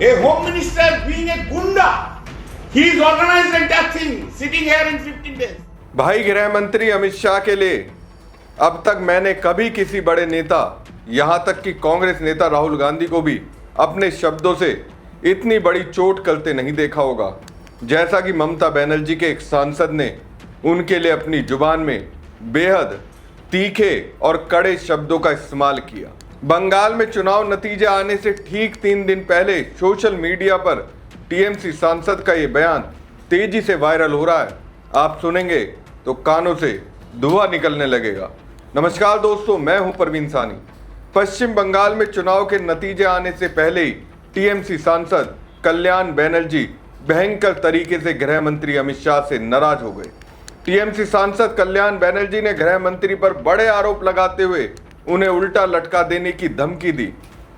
A home minister being a gunda, he is organized entire thing, sitting here in 15 days. भाई गृह मंत्री अमित शाह के लिए अब तक मैंने कभी किसी बड़े नेता, यहां तक कि कांग्रेस नेता राहुल गांधी को भी अपने शब्दों से इतनी बड़ी चोट करते नहीं देखा होगा, जैसा कि ममता बनर्जी के एक सांसद ने उनके लिए अपनी जुबान में बेहद तीखे और कड़े शब्दों का इस्तेमाल किया। बंगाल में चुनाव नतीजे आने से ठीक 3 दिन पहले सोशल मीडिया पर टीएमसी सांसद का ये बयान तेजी से वायरल हो रहा है। आप सुनेंगे तो कानों से धुआं निकलने लगेगा। नमस्कार दोस्तों, मैं हूं परवीन सानी। पश्चिम बंगाल में चुनाव के नतीजे आने से पहले ही टीएमसी सांसद कल्याण बनर्जी भयंकर तरीके से गृह मंत्री अमित शाह से नाराज हो गए। टीएमसी सांसद कल्याण बनर्जी ने गृह मंत्री पर बड़े आरोप लगाते हुए उन्हें उल्टा लटका देने की धमकी दी।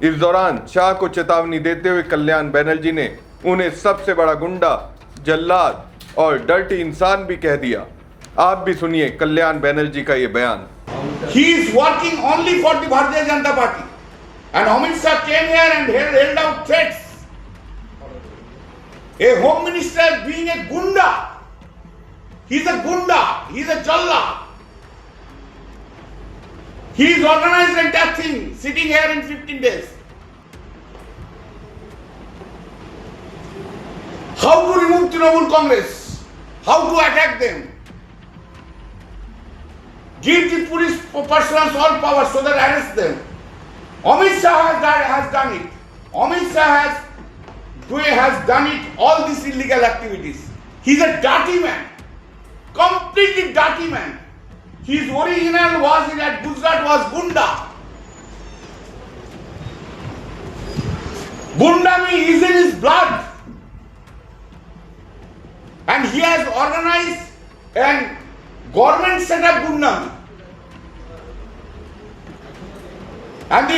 इस दौरान शाह को चेतावनी देते हुए कल्याण बनर्जी ने उन्हें सबसे बड़ा गुंडा, जल्लाद और डर्टी इंसान भी कह दिया। आप भी सुनिए कल्याण बनर्जी का ये बयान। He is working only for the Bharatiya Janata Party, and Amit Shah came here and held out threats. A home minister being a gunda, he is a gunda, he is a jalla. He is organized entire thing, sitting here in 15 days. How to remove Trinamool Congress? How to attack them? Give the police personnel all power so that arrest them. Amit Shah has done it. Amit Shah has done it, all these illegal activities. He is a dirty man, completely dirty man. His original was in at Gujarat was Gunda. Gundami is in his blood. And he has organized and government set up Gundami. And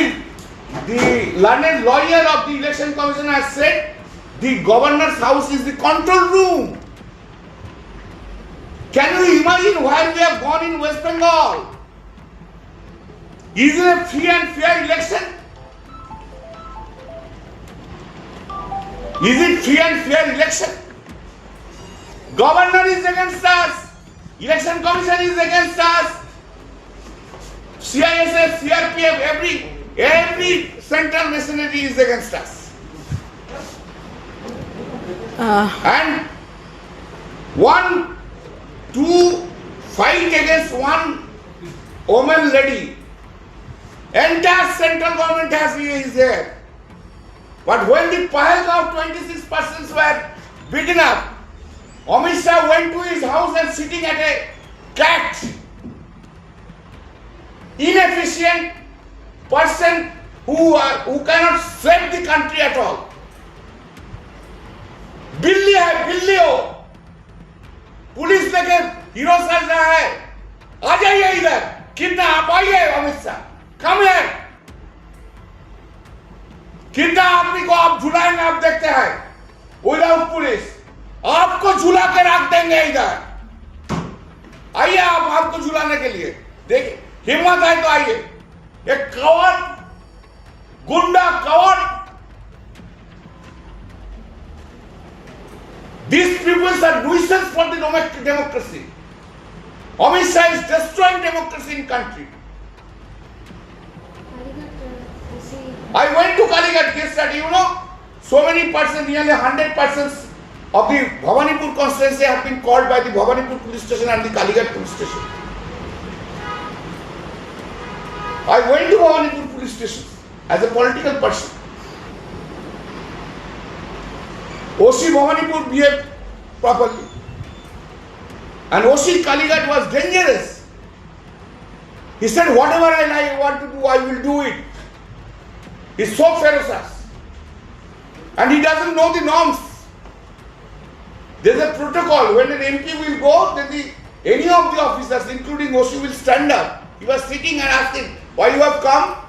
the learned lawyer of the election commission has said the governor's house is the control room. Can you imagine where we have gone in West Bengal? Is it a free and fair election? Is it free and fair election? Governor is against us. Election Commission is against us. CISF, CRPF, every central machinery is against us. And to fight against one woman lady, entire central government is there. But when the Pahalgaon 26 persons were beaten up, Amit Shah went to his house and sitting at a cat. Inefficient person who cannot save the country at all. बिल्ली है, बिल्ली हो, police लेके hero सज रहा है। आ जाइए इधर, कितना आप आइए अमित शाह, कम है। कितना आदमी को आप झुलाएंगे, आप देखते हैं। विदाउट पुलिस आपको झुला के रख देंगे इधर। आइए आप हमको झुलाने के लिए, देखिए हिम्मत है तो आइए। एक कवर्ड, गुंडा covered. These people are nuisance for the democracy. Amit Shah is destroying democracy in country. I went to Kalighat yesterday, so many persons, nearly 100 persons of the Bhavanipur constituency have been called by the Bhavanipur police station and the Kalighat police station. I went to Bhavanipur police station as a political person. OC Bhavanipur behaved properly. And OC Kalighat was dangerous. He said, whatever I want to do, I will do it. He's so ferocious. And he doesn't know the norms. There's a protocol. When an MP will go, then any of the officers, including OC, will stand up. He was sitting and asking, why you have come?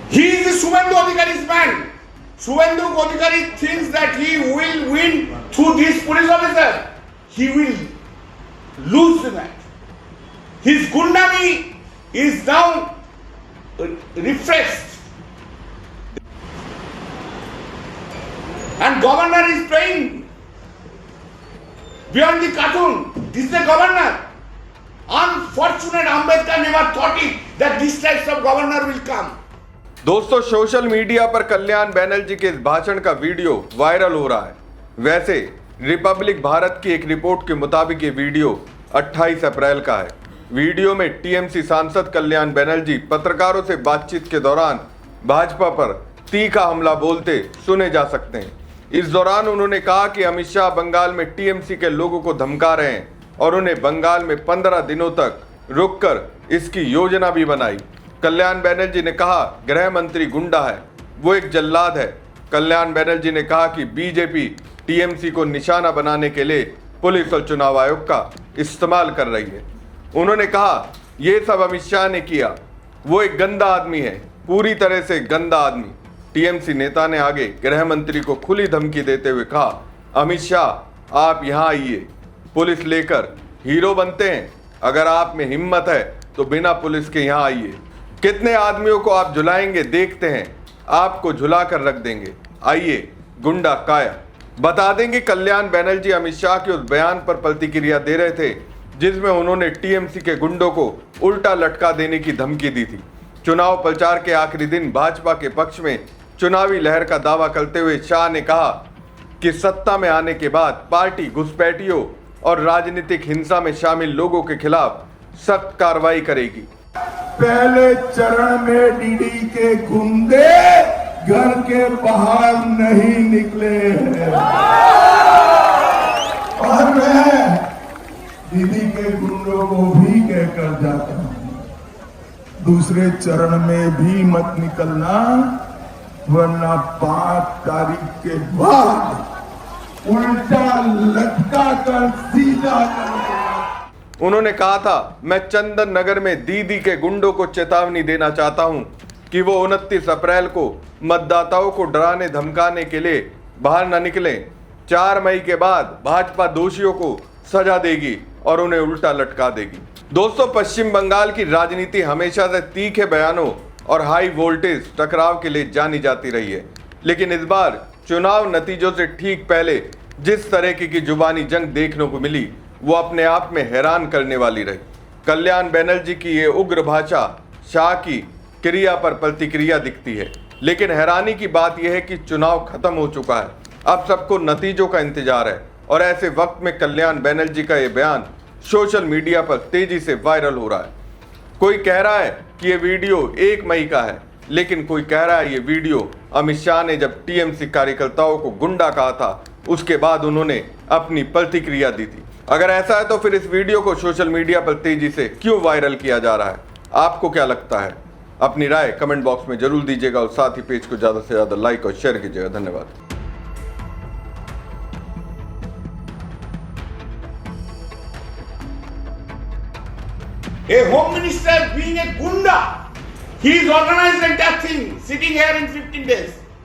He is the Suvendu Adhikari's man. Suvendu Adhikari thinks that he will win through this police officer. He will lose the match. His Gundami is now refreshed. And governor is playing beyond the cartoon. This is the governor. Unfortunate Ambedkar never thought it that this types of governor will come. दोस्तों, social media पर कल्याण बैनर्जी के इस भाषण का video viral हो रहा है। वैसे रिपब्लिक भारत की एक रिपोर्ट के मुताबिक ये वीडियो 28 अप्रैल का है। वीडियो में टीएमसी सांसद कल्याण बैनर्जी पत्रकारों से बातचीत के दौरान भाजपा पर तीखा हमला बोलते सुने जा सकते हैं। इस दौरान उन्होंने कहा कि अमित शाह बंगाल में टीएमसी के लोगों को धमका रहे हैं और उन्हें बंगाल में 15 दिनों तक रुककर इसकी योजना भी बनाई। कल्याण बैनर्जी ने कहा गृह मंत्री गुंडा है, वो एक जल्लाद है। कल्याण बैनर्जी ने कहा कि बीजेपी टीएमसी को निशाना बनाने के लिए पुलिस और चुनाव आयोग का इस्तेमाल कर रही है। उन्होंने कहा ये सब अमित शाह ने किया, वो एक गंदा आदमी है, पूरी तरह से गंदा आदमी। टीएमसी नेता ने आगे गृह मंत्री को खुली धमकी देते हुए कहा अमित शाह आप यहाँ आइए, पुलिस लेकर हीरो बनते हैं, अगर आप में हिम्मत है तो बिना पुलिस के यहाँ आइए। कितने आदमियों को आप झुलाएंगे देखते हैं, आपको झुला कर रख देंगे, आइए गुंडा काया। बता देंगे कल्याण बैनर्जी अमित शाह के उस बयान पर प्रतिक्रिया दे रहे थे जिसमें उन्होंने टीएमसी के गुंडों को उल्टा लटका देने की धमकी दी थी। चुनाव प्रचार के आखिरी दिन भाजपा के पक्ष में चुनावी लहर का दावा करते हुए शाह ने कहा कि सत्ता में आने के बाद पार्टी घुसपैठियों और राजनीतिक हिंसा में शामिल लोगों के खिलाफ सख्त कार्रवाई करेगी। पहले चरण में डीडी के गुंडे घर के बाहर नहीं निकले हैं और मैं दीदी के गुंडों को भी कहकर जाता हूं दूसरे चरण में भी मत निकलना, वरना 5 तारीख के बाद उल्टा लटका कर सीधा कर। उन्होंने कहा था मैं चंदन नगर में दीदी के गुंडों को चेतावनी देना चाहता हूं कि वो 29 अप्रैल को मतदाताओं को डराने धमकाने के लिए बाहर न निकलें। 4 मई के बाद भाजपा दोषियों को सजा देगी और उन्हें उल्टा लटका देगी। दोस्तों, पश्चिम बंगाल की राजनीति हमेशा से तीखे बयानों और हाई वोल्टेज टकराव के लिए जानी जाती रही है, लेकिन इस बार चुनाव नतीजों से ठीक पहले जिस तरह की जुबानी जंग देखने को मिली वो अपने आप में हैरान करने वाली रही। कल्याण बैनर्जी की ये उग्र भाषा शाह की क्रिया पर प्रतिक्रिया दिखती है, लेकिन हैरानी की बात यह है कि चुनाव खत्म हो चुका है, अब सबको नतीजों का इंतजार है और ऐसे वक्त में कल्याण बैनर्जी का ये बयान सोशल मीडिया पर तेजी से वायरल हो रहा है। कोई कह रहा है कि ये वीडियो 1 मई का है, लेकिन कोई कह रहा है ये वीडियो अमित शाह ने जब टीएमसी कार्यकर्ताओं को गुंडा कहा था उसके बाद उन्होंने अपनी प्रतिक्रिया दी थी। अगर ऐसा है तो फिर इस वीडियो को सोशल मीडिया पर तेजी से क्यों वायरल किया जा रहा है? आपको क्या लगता है? अपनी राय कमेंट बॉक्स में जरूर दीजिएगा और साथ ही पेज को ज्यादा से ज्यादा लाइक और शेयर कीजिएगा। धन्यवाद। A home minister being a gunda, he is organized entire thing, sitting here in 15 days.